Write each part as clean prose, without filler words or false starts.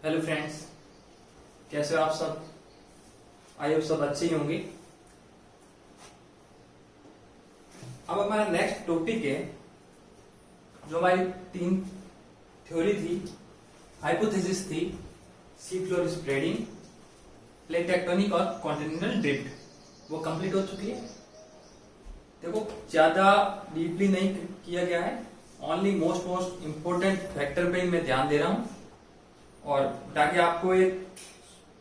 Hello friends, कैसे हो आप सब। आई होप सब अच्छे ही होंगे। अब हमारा नेक्स्ट टॉपिक है, जो हमारी तीन थ्योरी थी, हाइपोथेसिस थी, sea floor spreading, plate tectonic और कॉन्टिनेंटल ड्रिफ्ट, वो कंप्लीट हो चुकी है। देखो, ज्यादा डीपली नहीं किया गया है, ओनली मोस्ट इंपोर्टेंट फैक्टर पे ही मैं ध्यान दे रहा हूं, और ताकि आपको एक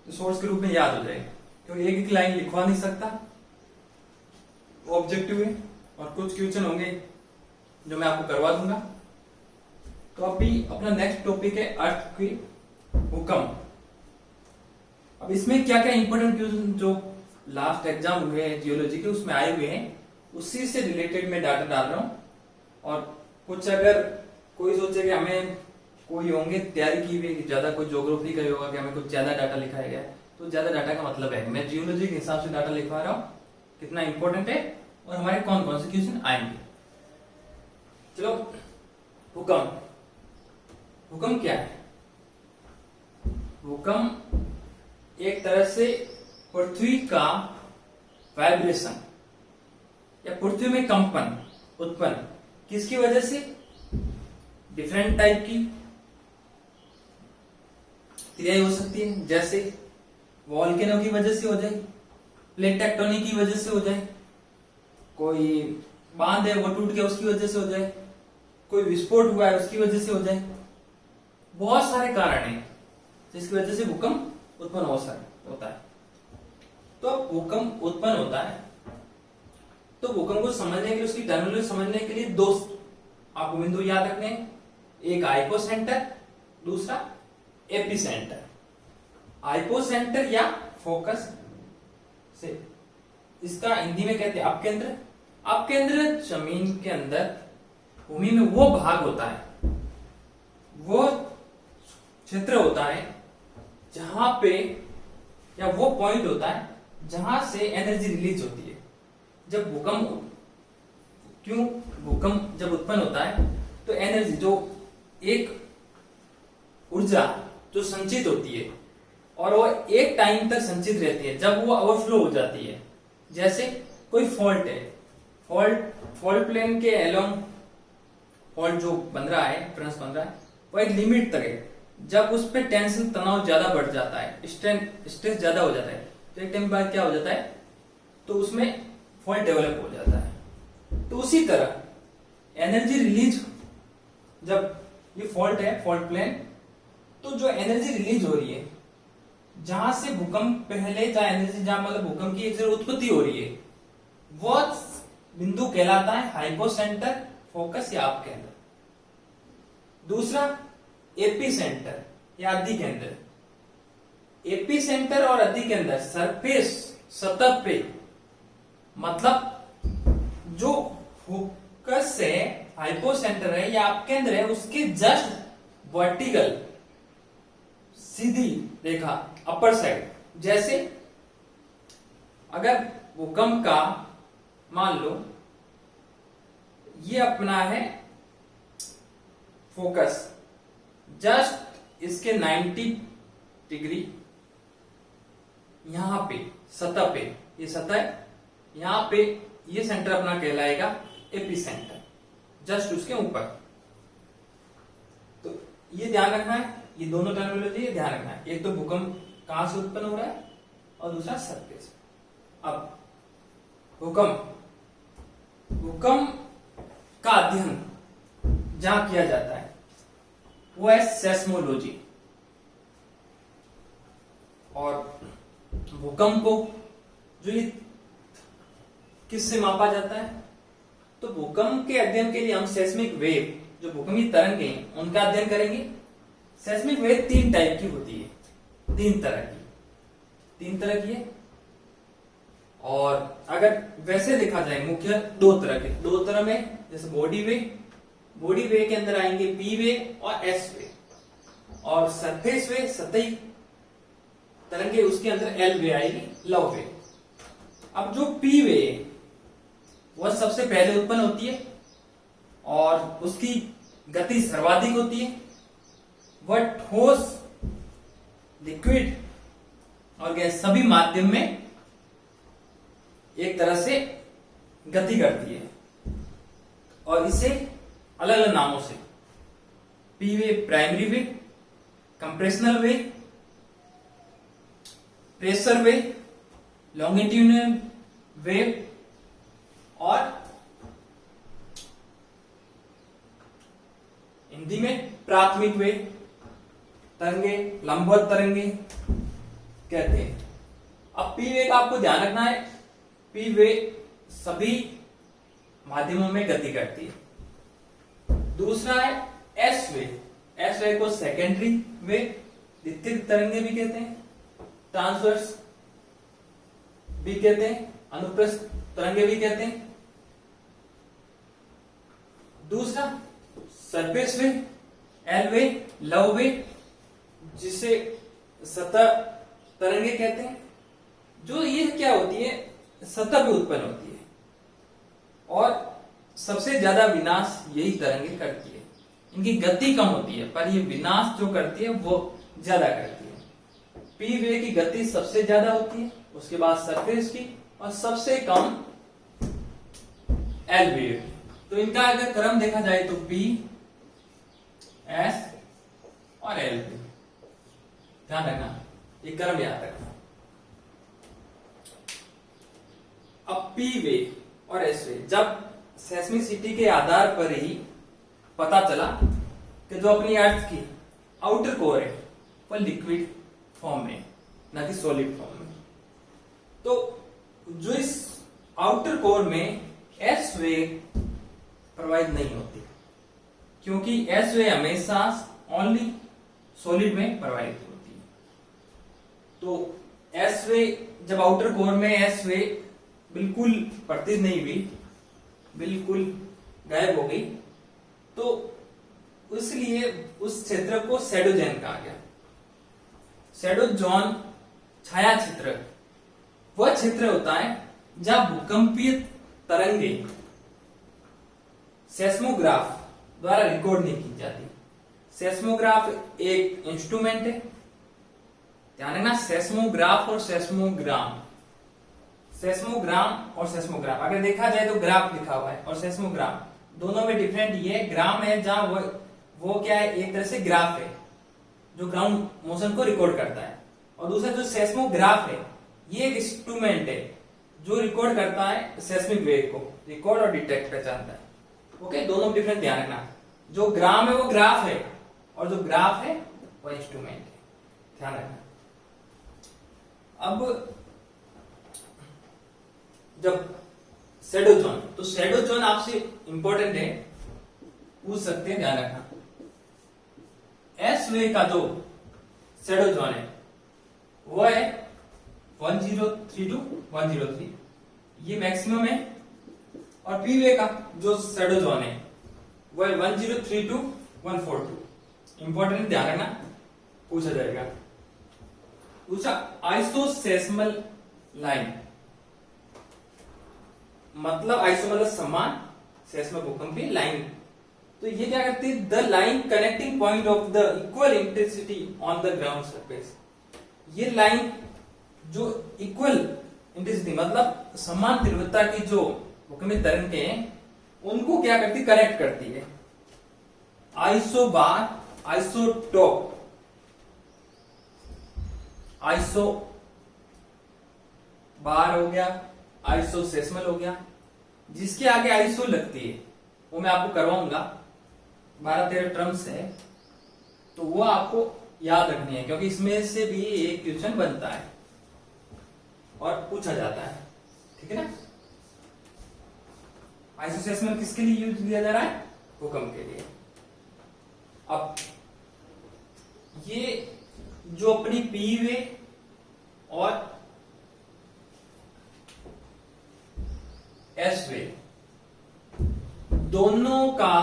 सोर्स के रूप में याद हो जाए। क्योंकि एक एक लाइन लिखवा नहीं सकता, ऑब्जेक्टिव है, और कुछ क्वेश्चन होंगे जो मैं आपको करवा दूंगा। तो अभी अपना नेक्स्ट टॉपिक है अर्थ की भूकंप। अब इसमें क्या क्या इंपॉर्टेंट क्वेश्चन जो लास्ट एग्जाम हुए हैं जियोलॉजी के, उसमें आए हुए हैं, उसी से रिलेटेड मैं डाटा डाल रहा हूं। और कुछ अगर कोई सोचे कि हमें कोई होंगे तैयारी की हुई, ज्यादा कोई ज्योग्राफी का होगा कि हमें कुछ ज्यादा डाटा लिखाया गया, तो ज्यादा डाटा का मतलब है मैं जियोलॉजी के हिसाब से डाटा लिखवा रहा हूं, कितना इंपॉर्टेंट है और हमारे कौन कौन से क्वेश्चन आएंगे। चलो, भूकंप। भूकंप क्या है? भूकंप एक तरह से पृथ्वी का वाइब्रेशन या पृथ्वी में कंपन उत्पन्न किसकी वजह से? डिफरेंट टाइप की क्रियाएं हो सकती है, जैसे वॉल्केनो की वजह से हो जाए, प्लेट टेक्टोनिक की वजह से हो जाए, कोई बांध है वो टूट गया उसकी वजह से हो जाए, कोई विस्फोट हुआ है उसकी वजह से हो जाए। बहुत सारे कारण हैं जिसकी वजह से भूकंप उत्पन्न होता है। तो भूकंप उत्पन्न होता है, तो भूकंप को समझने के लिए, उसकी टर्मिनोलॉजी समझने के लिए दो आपको बिंदु याद रखने हैं, एक हाइपोसेंटर, दूसरा एपिसेंटर। हाइपोसेंटर या फोकस से, इसका हिंदी में कहते हैं अपकेंद्र। अपकेंद्र जमीन के अंदर भूमि में वो भाग होता है, वो क्षेत्र होता है जहां पे, या वो पॉइंट होता है जहां से एनर्जी रिलीज होती है। जब भूकंप जब उत्पन्न होता है तो एनर्जी, जो एक ऊर्जा जो संचित होती है, और वो एक टाइम तक संचित रहती है, जब वो ओवरफ्लो हो जाती है। जैसे कोई फॉल्ट है, फॉल्ट प्लेन के एलोंग फॉल्ट जो बन रहा है, डिफरेंस बन रहा है, वो एक लिमिट तक है। जब उस पर टेंशन, तनाव ज्यादा बढ़ जाता है, स्ट्रेस ज्यादा हो जाता है, तो एक टाइम बाद क्या हो जाता है, तो उसमें फॉल्ट डेवलप हो जाता है। तो उसी तरह एनर्जी रिलीज, जब ये फॉल्ट है, फॉल्ट प्लेन, तो जो एनर्जी रिलीज हो रही है, जहां से भूकंप पहले, जहां एनर्जी, जहां मतलब भूकंप की एक जगह उत्पत्ति हो रही है, वो बिंदु कहलाता है हाइपोसेंटर, फोकस या अपकेंद्र। दूसरा एपीसेंटर या अधिकेंद्र। एपीसेंटर और अधिकेंद्र सरफेस, सतह पे, मतलब जो फोकस है, हाइपोसेंटर है या अपकेंद्र है, उसके जस्ट वर्टिकल, सीधी रेखा, अपर साइड। जैसे अगर भूकंप का मान लो ये अपना है फोकस, जस्ट इसके 90 डिग्री यहां पे सतह पे, ये सतह है, यहां पे ये सेंटर अपना कहलाएगा एपीसेंटर, जस्ट उसके ऊपर। तो ये ध्यान रखना है, ये दोनों टर्मिनोलॉजी ध्यान रखना है। एक तो भूकंप कहां से उत्पन्न हो रहा है, और दूसरा सरफेस। अब भूकंप का अध्ययन जहां किया जाता है वो है सेस्मोलॉजी। और भूकंप को जो ये किससे मापा जाता है, तो भूकंप के अध्ययन के लिए हम सेस्मिक वेव, जो भूकंप की तरंगे हैं, उनका अध्ययन करेंगे। सेस्मिक वेव 3 टाइप की होती है, 3 तरह की है। और अगर वैसे देखा जाए, मुख्य 2 तरह में, जैसे बॉडी वे के अंदर आएंगे पी वे और एस वे, और सरफेस वे, सतही तरंगे, उसके अंदर एल वे आएगी, लव वे। अब जो पी वे वह सबसे पहले उत्पन्न होती है और उसकी गति सर्वाधिक होती है। वह ठोस लिक्विड और गैस सभी माध्यम में एक तरह से गति करती है और इसे अलग अलग नामों से पी वे प्राइमरी वे, कंप्रेशनल वे, प्रेशर वे, लॉन्गिट्यूडिनल वेव और हिंदी में प्राथमिक वे तरंगे, लंबवत तरंगे कहते हैं। अब पी वे का आपको ध्यान रखना है, पी वे सभी माध्यमों में गति करती है। दूसरा है एस वे, एस वे को सेकेंडरी वे, द्वितीय तरंगे भी कहते हैं, ट्रांसवर्स भी कहते हैं, अनुप्रस्थ तरंगे भी कहते हैं। दूसरा सरफेस वे, एल वे, लव वे, जिसे सतह तरंगे कहते हैं, जो ये क्या होती है, सतह पे उत्पन्न होती है और सबसे ज्यादा विनाश यही तरंगे करती है। इनकी गति कम होती है पर ये विनाश जो करती है वो ज्यादा करती है। पी वे की गति सबसे ज्यादा होती है, उसके बाद सरफेस की और सबसे कम एल वे। तो इनका अगर क्रम देखा जाए तो पी, एस और एल वे, ध्यान रखना ये क्रम याद रखना। अब पी वे और एस वे, जब सेस्मिसिटी के आधार पर ही पता चला कि जो अपनी अर्थ की आउटर कोर है वो लिक्विड फॉर्म में ना कि सॉलिड फॉर्म में, तो जो इस आउटर कोर में एस वे प्रवाहित नहीं होती, क्योंकि एस वे हमेशा ओनली सॉलिड में प्रवाहित होती है। तो एस वे जब आउटर कोर में एस वे बिल्कुल प्रतिष्ठ नहीं हुई, बिल्कुल गायब हो गई, तो इसलिए उस क्षेत्र को शैडो जोन कहा गया। शैडो जोन छाया क्षेत्र वह क्षेत्र होता है जहां भूकंपीय तरंगे सेस्मोग्राफ द्वारा रिकॉर्ड नहीं की जाती। सेस्मोग्राफ एक इंस्ट्रूमेंट है, ध्यान रखना, सेस्मोग्राफ और सेस्मोग्राम, सेस्मोग्राम और सेस्मोग्राफ अगर देखा जाए तो ग्राफ लिखा हुआ है और सेस्मोग्राम दोनों में डिफरेंट ये ग्राम है जहां वो क्या है, एक तरह से ग्राफ है जो ग्राउंड मोशन को रिकॉर्ड करता है, और दूसरा जो सेस्मोग्राफ है ये एक इंस्ट्रूमेंट है जो रिकॉर्ड करता है सेस्मिक वेव को, रिकॉर्ड और डिटेक्ट पहचानता है। ओके, दोनों डिफरेंट ध्यान रखना, जो ग्राम है वो ग्राफ है और जो ग्राफ है वो इंस्ट्रूमेंट है, ध्यान रखना। अब जब शैडो जोन, तो शैडो जोन आपसे इंपॉर्टेंट है, पूछ सकते हैं, ध्यान रखना। एस वे का जो शैडो जोन है वो है 1032 103, ये मैक्सिमम है, और पी वे का जो शैडो जोन है वो है 1032 142। इंपॉर्टेंट ध्यान रखना, पूछा जाएगा। दूसरा आइसोसेस्मल लाइन, मतलब आइसो मतलब समान, सेस्मल भूकंपीय लाइन, तो ये क्या करती है, the line connecting point of the equal intensity on the ground surface. ये लाइन जो इक्वल इंटेंसिटी मतलब समान तीव्रता की जो भूकंपीय तरंगे हैं उनको क्या करती, कनेक्ट करती है। आइसो बार, आइसोटोप, आइसो बार हो गया, आइसोसेस्मल हो गया, जिसके आगे आइसो लगती है वो मैं आपको करवाऊंगा, 12-13 टर्म्स है, तो वो आपको याद रखनी है क्योंकि इसमें से भी एक क्वेश्चन बनता है और पूछा जाता है, ठीक है ना। आइसोसेस्मल किसके लिए यूज किया जा रहा है, भूकंप के लिए। अब ये जो अपनी पी वे और एस वे दोनों का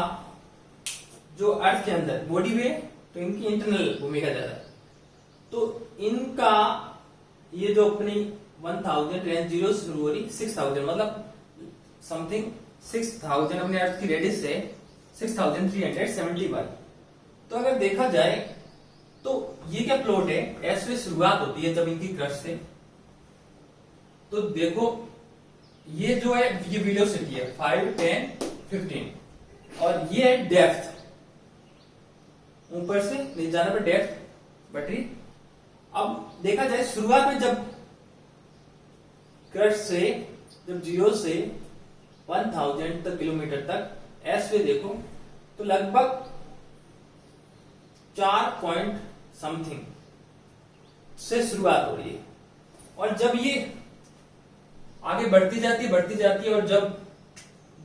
जो अर्थ के अंदर बॉडी वे, तो इनकी इंटरनल भूमिका ज्यादा है, तो इनका ये जो अपनी 1000 रेंज 0 से शुरू हो रही 6000 मतलब समथिंग 6000 अपने अर्थ की रेडियस है 6371। तो अगर देखा जाए तो ये क्या प्लॉट है, एस में शुरुआत होती है जब इनकी क्रस्ट से, तो देखो ये जो है ये वेलोसिटी है 5, 10, 15 और ये है डेप्थ, ऊपर से नीचे जाने पर डेप्थ बटी। अब देखा जाए शुरुआत में जब क्रस्ट से जब 0 से 1000 तक किलोमीटर तक एस पे देखो तो लगभग 4 पॉइंट समथिंग से शुरुआत हो रही है, और जब ये आगे बढ़ती जाती है और जब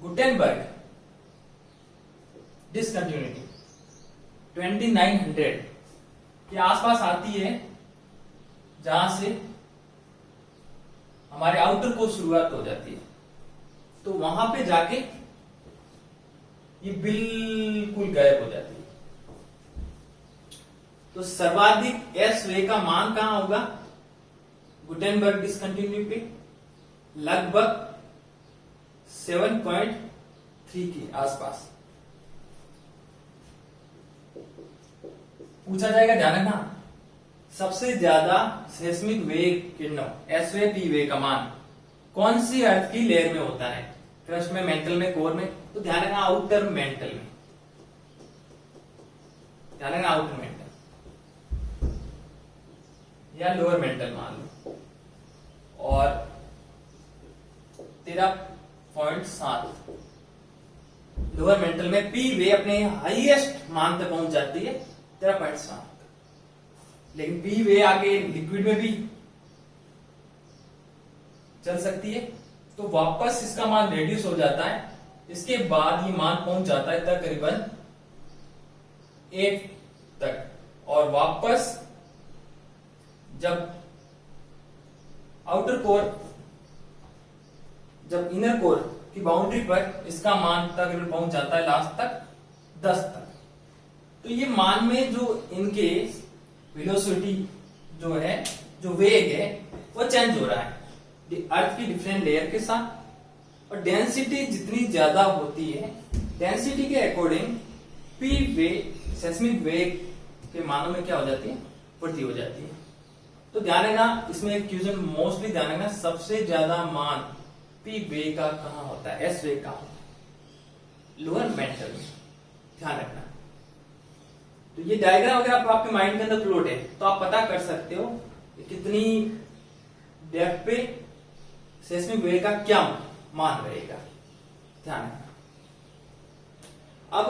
गुटेनबर्ग डिसकंटिन्यूटी 2900 के आसपास आती है, जहां से हमारे आउटर को शुरुआत हो जाती है, तो वहां पे जाके ये बिल्कुल गायब हो जाती है। तो सर्वाधिक एस वे का मान कहां होगा, गुटेनबर्ग डिसकंटिन्यू पे लगभग 7.3 के आसपास पूछा जाएगा। ध्यान रखना, सबसे ज्यादा सेस्मिक वेग किरणों एस वे पी वे का मान कौन सी अर्थ की लेयर में होता है, क्रस्ट में, मेंटल में, कोर में? तो ध्यान रखना आउटर मेंटल में, ध्यान रखना आउटर मेंटल या लोअर मेंटल मान लो। और 13.7 लोअर मेंटल में पी वे अपने हाईएस्ट मान तक पहुंच जाती है 13.7, लेकिन पी वे आगे लिक्विड में भी चल सकती है, तो वापस इसका मान रेड्यूस हो जाता है। इसके बाद ये मान पहुंच जाता है तकरीबन 8 तक, और वापस जब आउटर कोर जब इनर कोर की बाउंड्री पर इसका मान तकरीबन पहुंच जाता है लास्ट तक 10 तक। तो ये मान में जो इनके वेलोसिटी जो है, जो वेग है, वो चेंज हो रहा है अर्थ की डिफरेंट लेयर के साथ, और डेंसिटी जितनी ज्यादा होती है, डेंसिटी के अकॉर्डिंग पी वे सेस्मिक वेग के मानों में क्या हो जाती है, वृद्धि हो जाती है। तो ध्यान रखना, इसमें एक क्वेश्चन मोस्टली ध्यान रखना, सबसे ज्यादा मान पी वे का कहां होता है, एस वे का लोअर मेंटल में, ध्यान रखना। तो ये डायग्राम अगर आपके माइंड के अंदर फ्लोट है तो आप पता कर सकते हो कि कितनी डेप्थ पे सेस्मिक वेव का क्या मान रहेगा, ध्यान रखना। अब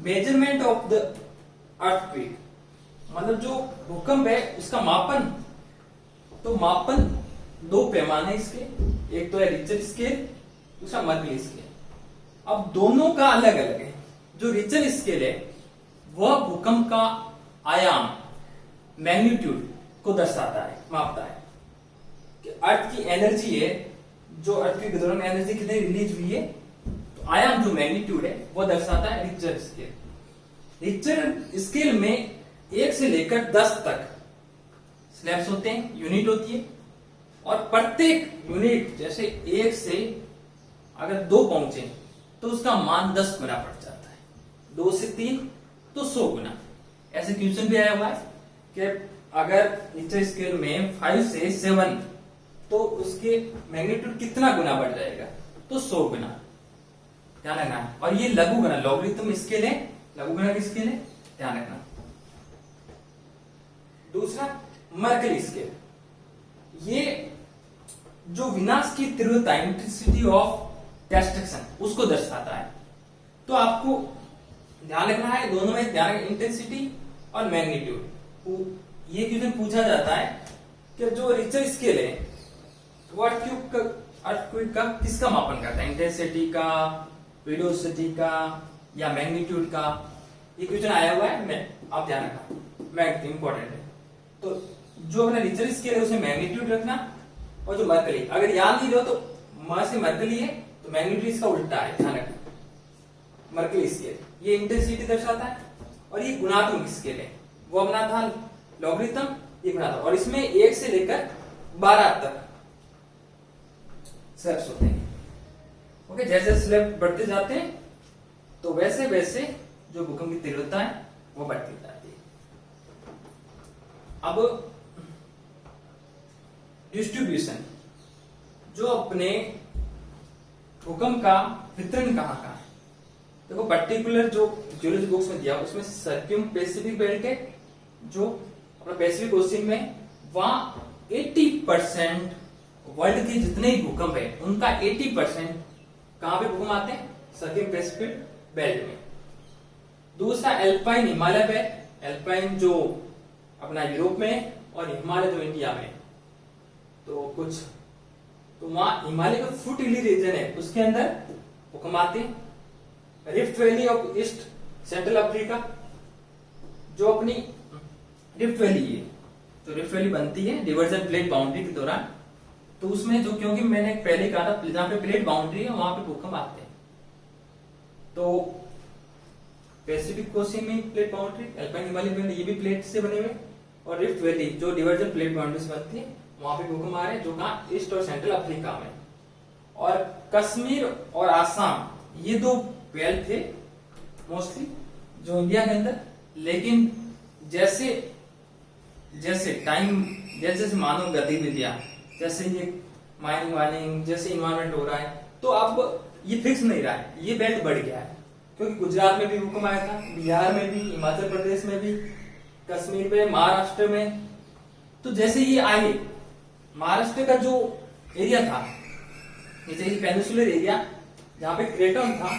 मेजरमेंट ऑफ द अर्थक्वेक, मतलब जो भूकंप है उसका मापन, तो मापन 2 पैमाने इसके, एक तो है रिचर स्केल, दूसरा मर्कली स्केल। अब दोनों का अलग अलग है। जो रिचर स्केल है वह भूकंप का आयाम, मैग्नीट्यूड को दर्शाता है, मापता है कि अर्थ की एनर्जी है, जो अर्थ के दौरान एनर्जी कितनी रिलीज हुई है, तो आयाम जो मैग्नीट्यूड है वो दर्शाता है रिचर स्केल। रिचर स्केल में 1 से लेकर 10 तक स्लैब्स होते हैं, यूनिट होती है, और प्रत्येक यूनिट जैसे 1 से अगर 2 पहुंचे तो उसका मान 10 गुना बढ़ जाता है, 2 से 3 तो 100 गुना। ऐसे क्वेश्चन भी आया हुआ है कि अगर रिचर स्केल में 5 से 7 तो उसके मैग्नीट्यूड कितना गुना बढ़ जाएगा, तो 100 गुना, ध्यान रखना। और ये लघु गुना, लॉगरिथम स्केल है, लघु गुना की स्केल है, ध्यान रखना। दूसरा मर्करी स्केल, ये जो विनाश की तीव्रता, इंटेंसिटी ऑफ डिस्ट्रक्शन, उसको दर्शाता है। तो आपको ध्यान रखना है, दोनों में ध्यान, इंटेंसिटी और मैग्नीट्यूड। ये क्वेश्चन पूछा जाता है कि जो रिचर स्केल है वो अर्थक्वेक का किसका मापन करता है, इंटेंसिटी का, वेलोसिटी का, या मैग्नीट्यूड का? ये क्वेश्चन आया हुआ है, आप ध्यान रखना, मैथ इंपॉर्टेंट है। तो जो अपना रिचर स्केल है उसमें मैग्नीट्यूड रखना, और जो मर्करी, अगर याद नहीं रहो तो म से मर्करी है तो मैग्नीट्यूड इसका उल्टा है, ध्यान रखना। मर्करी स्केल ये इंटेंसिटी दर्शाता है, और ये गुणात्मक स्केल है, वो अपना था लॉगरिथम, ये गुणात्मक, और इसमें 1 से लेकर 12 तक स्लैब्स होते हैं। ओके, जैसे स्लैब बढ़ते जाते हैं तो वैसे वैसे जो भूकंप की तीव्रता है वो बढ़ती जाती है। अब डिस्ट्रीब्यूशन, जो अपने भूकंप का वितरण कहाँ का है, देखो पर्टिकुलर जो जियोलॉजी बुक्स में दिया उसमें सर्क्यूम पैसिफिक बेल्ट है, जो अपना पैसिफिक ओशियन में, वहां 80% वर्ल्ड के जितने ही भूकंप है उनका 80% कहां पे भूकंप आते हैं, सर्क्यूम पैसिफिक बेल्ट में। दूसरा एल्पाइन हिमालय बेल्ट, एल्पाइन जो अपना यूरोप में है और हिमालय जो इंडिया में, तो कुछ तो वहां हिमालय का फुट हिली रीजन है उसके अंदर भूकंप आते हैं। Rift valley of east central Africa, जो अपनी रिफ्ट वैली है, तो रिफ्ट वैली बनती है डिवर्जन प्लेट बाउंड्री के दौरान, तो उसमें जो, क्योंकि मैंने पहले कहा था जहां पे प्लेट बाउंड्री है वहां पे भूकंप आते हैं, तो पैसिफिक ओशियन में plate boundary, alpine Himalaya belt ये भी प्लेट से बने हुए, और रिफ्ट वैली जो डिवर्जन प्लेट बाउंड्री से बनती है वहां पे भूकंप आ रहे हैं, जो कहा ईस्ट और सेंट्रल अफ्रीका में। और कश्मीर और आसाम ये दो बेल्ट थे मोस्टली जो इंडिया के अंदर, लेकिन जैसे जैसे टाइम जैसे जैसे मानव गतिविधियां, जैसे ये माइनिंग वाइनिंग, जैसे इन्वायरमेंट हो रहा है, तो अब ये फिक्स नहीं रहा है, ये बेल्ट बढ़ गया है, क्योंकि गुजरात में भी भूकंप आया था, बिहार में भी, हिमाचल प्रदेश में भी, कश्मीर में, महाराष्ट्र में। तो जैसे ये आए, महाराष्ट्र का जो एरिया था, जैसे पेनिसुलर एरिया जहां पे क्रेटन था,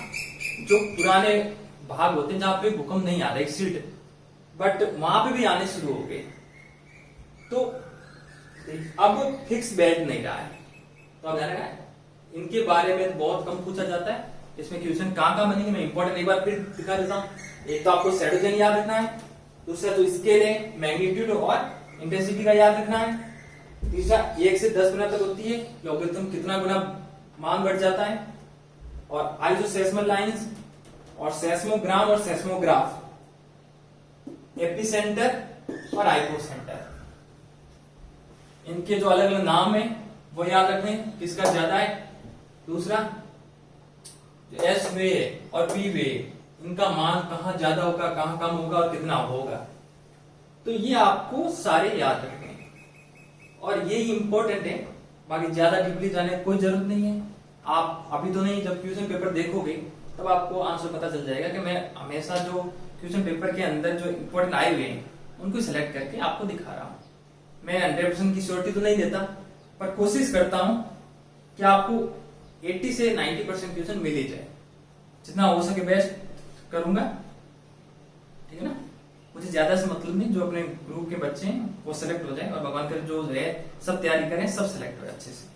जो पुराने भाग होते हैं जहां पे भूकंप नहीं आ रहा, एक सीट, बट वहां पे भी आने शुरू हो गए, तो अब फिक्स बेल्ट नहीं रहा है। तो अब जाना है इनके बारे में बहुत कम पूछा जाता है, इसमें क्वेश्चन कहां बनेंगे मैं इंपॉर्टेंट एक बार फिर दिखा देता हूं। एक तो आपको शैडोजन याद रखना है, दूसरा जो स्केल है मैग्नीट्यूड और इंटेंसिटी का याद रखना है, तीसरा 1 से 10 गुना तक होती है, लॉगरिथम कितना गुना मान बढ़ जाता है, और आइसोसेस्मल लाइंस और सेस्मोग्राम और सेस्मोग्राफ, एपिसेंटर और हाइपोसेंटर, इनके जो अलग अलग नाम है वो याद रखें, किसका ज्यादा है। दूसरा एस वे और पी वे, इनका मान कहां ज्यादा होगा, कहां कम होगा और कितना होगा, तो ये आपको सारे याद रखने हैं और ये इंपॉर्टेंट है। बाकी ज्यादा डीपली जाने की कोई जरूरत नहीं है, आप अभी तो नहीं, जब क्वेश्चन पेपर देखोगे तब आपको आंसर पता चल जाएगा कि मैं हमेशा जो क्वेश्चन पेपर के अंदर जो इंपॉर्टेंट आए हुए हैं उनको सिलेक्ट करके आपको दिखा रहा हूं। मैं 100% की श्योरिटी तो नहीं देता, पर कोशिश करता हूं कि आपको 80 से 90% क्वेश्चन मिल ही जाए, जितना हो सके बेस्ट करूंगा, ठीक है ना। मुझे ज्यादा से मतलब नहीं, जो अपने ग्रुप के बच्चे हैं वो सिलेक्ट हो जाए और भगवान कर जो है सब तैयारी करें, सब सिलेक्ट हो जाए अच्छे से।